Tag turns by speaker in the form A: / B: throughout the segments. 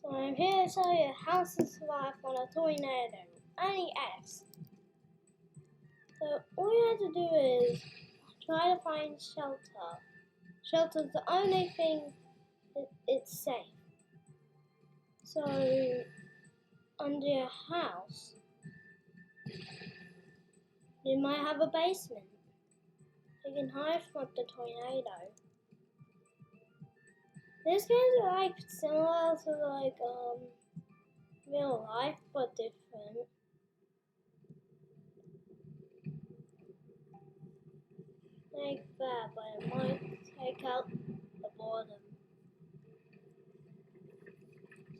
A: So I'm here to tell you how to survive on a tornado. Only X. So all you have to do is try to find shelter. Shelter's the only thing it's safe. So under your house, you might have a basement. You can hide from the tornado. This game is like similar to real life but different. Like that, but it might take out the boredom.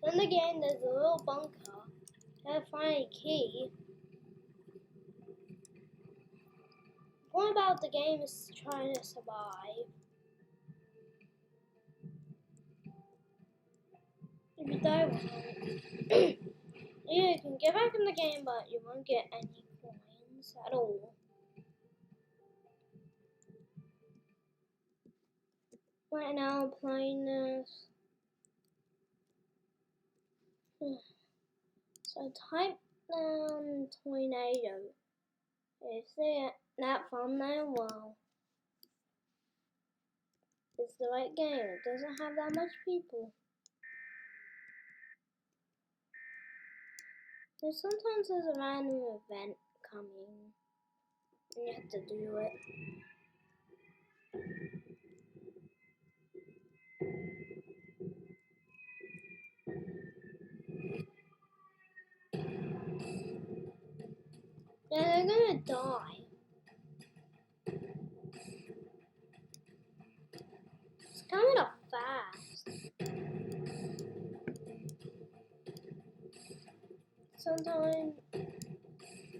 A: So in the game there's a little bunker. You gotta find a key. The point about the game is trying to survive. If you die wrong, you can get back in the game, but you won't get any coins at all. Right now I'm playing this. So type down tornado. If you see that thumbnail, well, it's the right game. It doesn't have that much people. Sometimes there's a random event coming, and you have to do it. Yeah, they're gonna die. It's coming up fast. Sometimes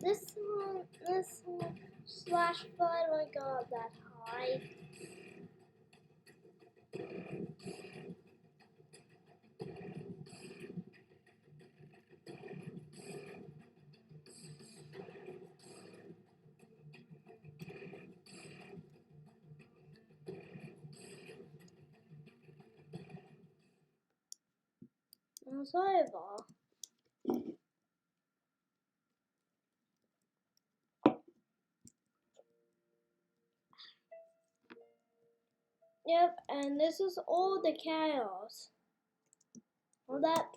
A: this one slash flood won't go up that high. It's over. Yep, and this is all the chaos. Not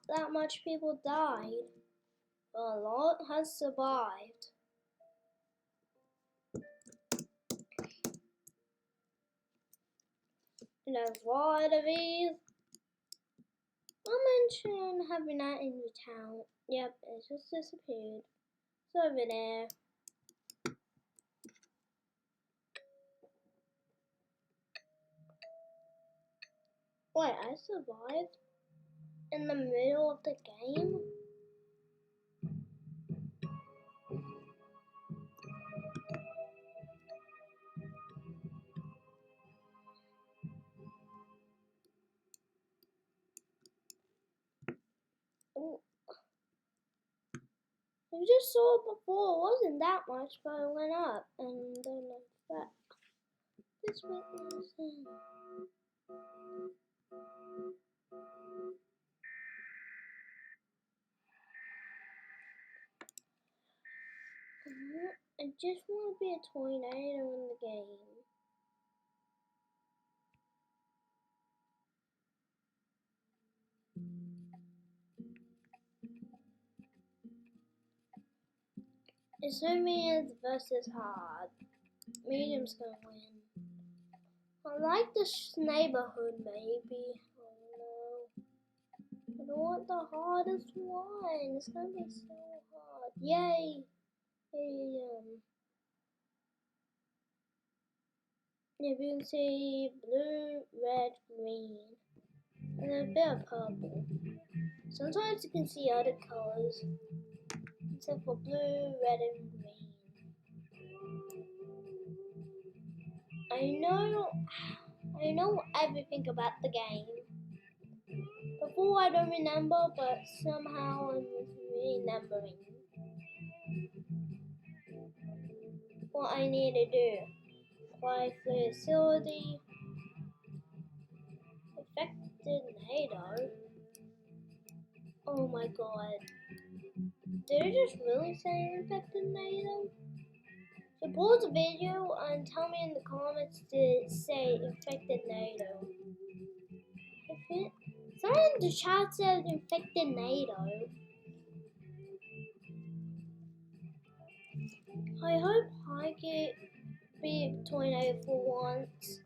A: that much people died, but a lot has survived. And there's a lot of these. I'll mention having that in the town. Yep, it just disappeared. It's over there. Wait, I survived in the middle of the game? Oh. You just saw it before, it wasn't that much, but it went up, and then that. This witness. I just want to be a tornado in the game. It's so medium versus hard. Medium's gonna win. I like this neighborhood, maybe. I don't want the hardest one. It's gonna be so hard. Yay! If you can see blue, red, green, and a bit of purple. Sometimes you can see other colors, except for blue, red, and green. I know everything about the game. Before I don't remember, but somehow I'm remembering what I need to do. Fly through facility. Affected NATO. Oh my god. Did it just really say infected NATO? So pause the video and tell me in the comments to say infected NATO. Someone in the chat said infected NATO. I hope I get be a tornado for once.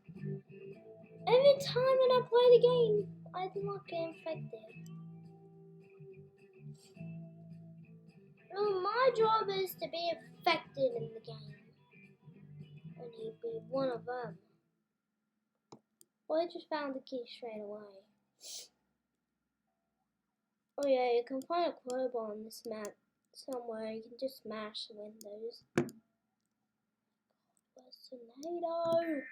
A: Every time when I play the game, I do not get infected. No, my job is to be infected in the game. And he'd be one of them. Well, I just found the key straight away. Oh yeah, you can find a crowbar on this map somewhere. You can just smash the windows. Where's the tornado?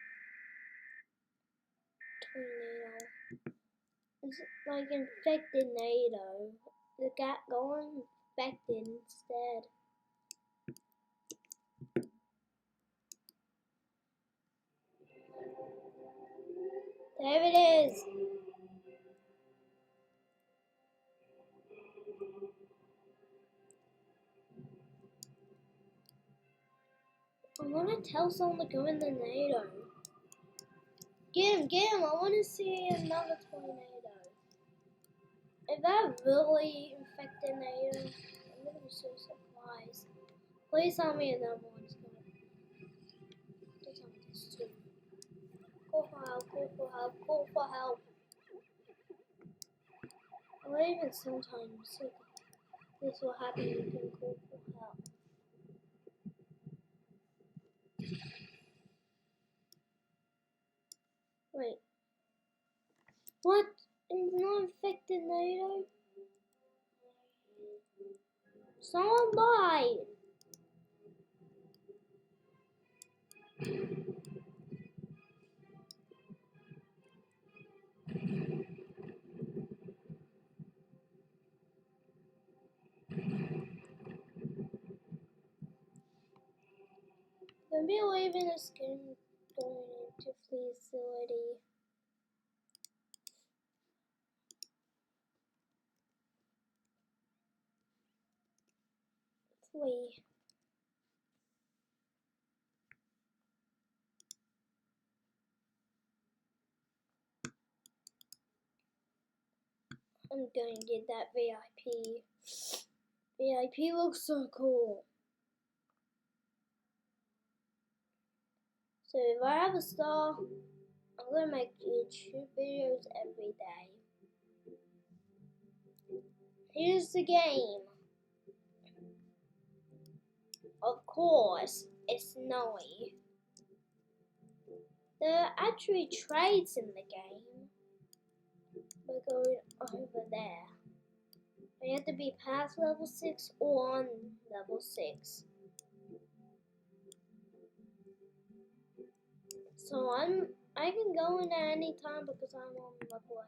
A: It's like infected NATO. The cat going infected instead. There it is. I want to tell someone to go in the NATO. Get him, I want to see another tornado. If that really infected NATO, I'm going to be so surprised. Please tell me another one's coming. Just tell me this too. Call for help, call for help, call for help. Or even sometimes this will happen, you can call for help. Wait. What? It's not infected NATO? Someone lied! Don't be leaving this game going into facility. Flee. I'm going to get that VIP. VIP looks so cool. So if I have a star, I'm going to make YouTube videos every day. Here's the game. Of course, it's snowy. There are actually trades in the game. We're going over there. You have to be past level 6 or on level 6. So I can go in at any time because I'm on level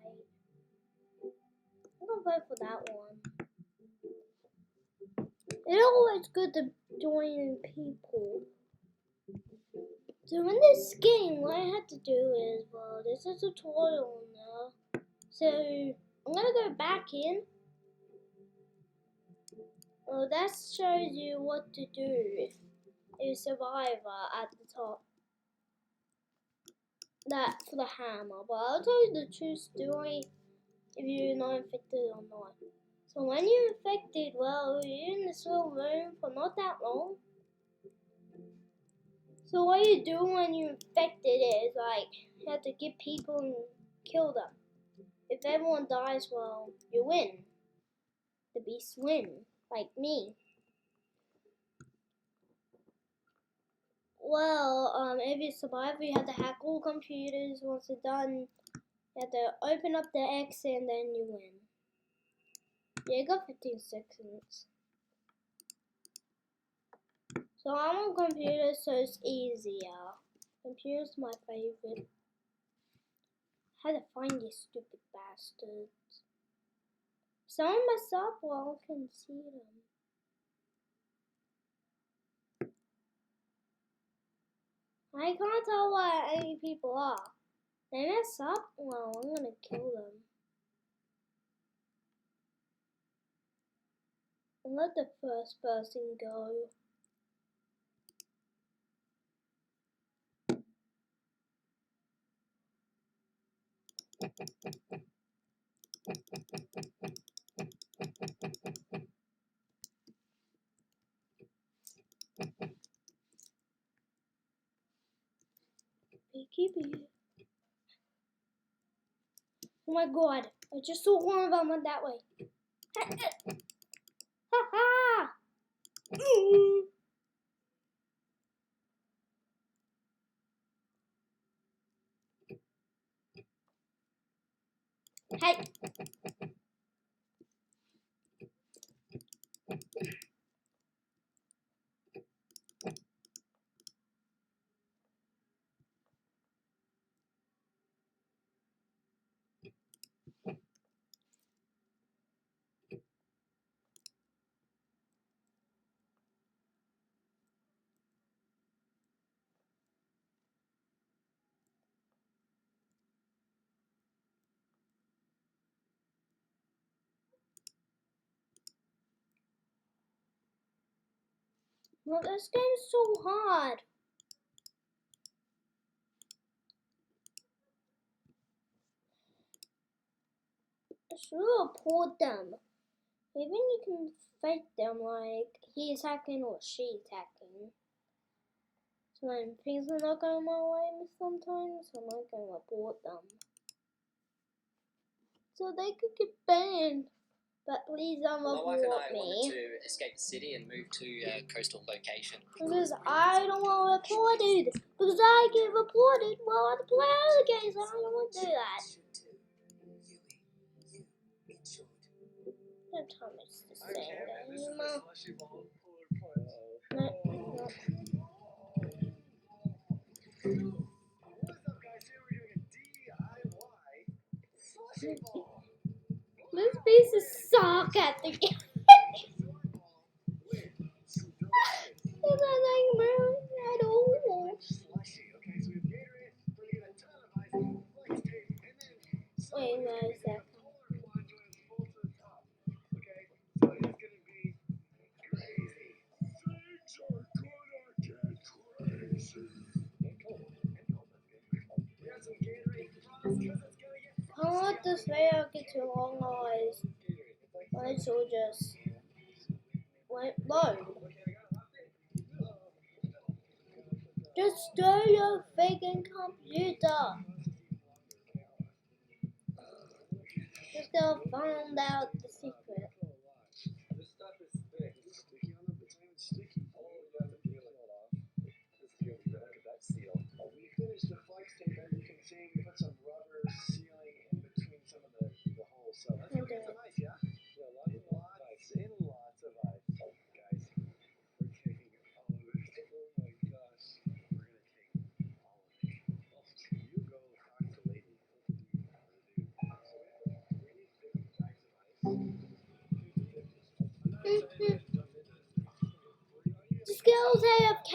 A: 8. I'm gonna play for that one. It's always good to join in people. So in this game, what I had to do is, well, there's a tutorial now. So I'm gonna go back in. Well, that shows you what to do if you're a survivor at the top. That for the hammer, but I'll tell you the true story if you're not infected or not. So when you're infected, well, you're in this little room for not that long. So what you do when you're infected is, like, you have to get people and kill them. If everyone dies, well, you win. The beasts win, like me. Well, if you survive, you have to hack all computers. Once it's done, you have to open up the X and then you win. Yeah, you got 15 seconds. So I'm on computer, so it's easier. Computer's my favorite. How to find these stupid bastards. Someone messed up, well, I can see them. I can't tell what any people are. They mess up, well, I'm gonna kill them. Let the first person go. Beekeepy. Oh my god, I just saw one of them went that way. Ha ha! Hey! Look, this game's so hard. I should report them. Maybe you can fight them like he's hacking or she's hacking. So when things are not going my way sometimes, I'm not going to report them. So they could get banned. But please don't report me.
B: My wife and I wanted to escape the city and move to a coastal location.
A: Because I don't want reported. Because I get reported while I play other games. I don't want to do that. Don't tell me it's the same game. No. These pieces suck at the game. It's not like mine at all. Wait a second. I don't want this video to get too long, guys. Might as well just load. Just start your freaking computer. Just go find out the secret. Just go AFK.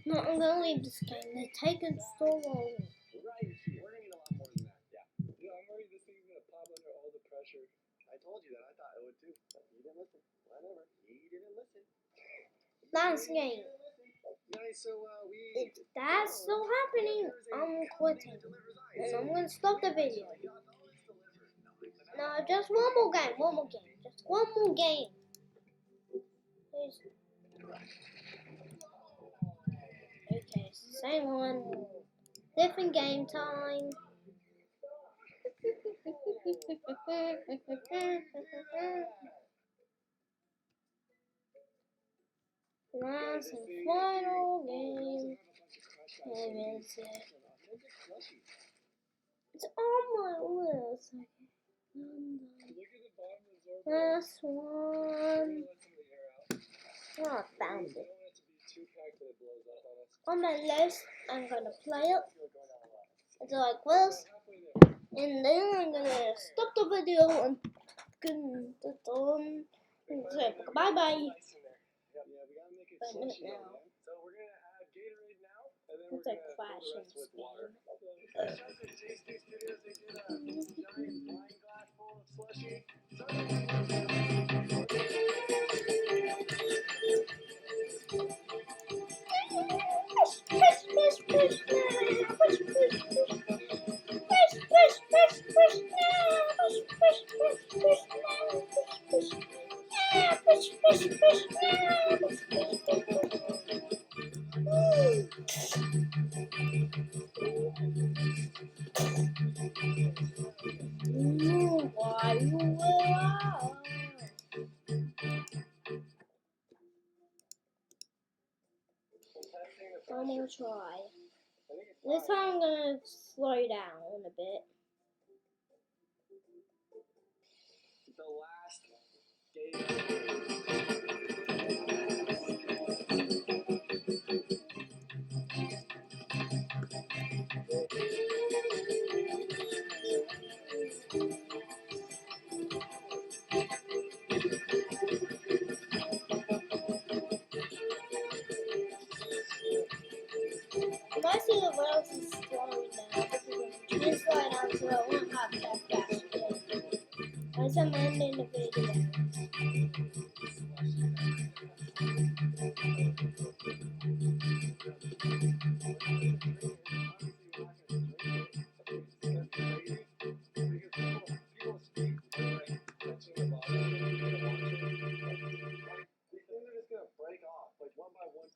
A: No, I'm gonna leave this game. They're taking so long. Last game. If that's still happening, I'm quitting. And I'm gonna stop the video. No, just one more game. Just one more game. Please. Okay, same one. Different game time. Last and final game. And it's it. It's on my list. Last one. Oh, I found it. On my list, I'm gonna play it. It's like this. And then I'm gonna stop the video and say bye bye. It's like crashing speed. Why you I'm gonna try. This time I'm gonna slow down a bit.
C: The last day.
A: Most of the rails is slowing down because I'm trying to slow down so I won't have that fast again. As I'm ending the video.
C: Break off like one by one.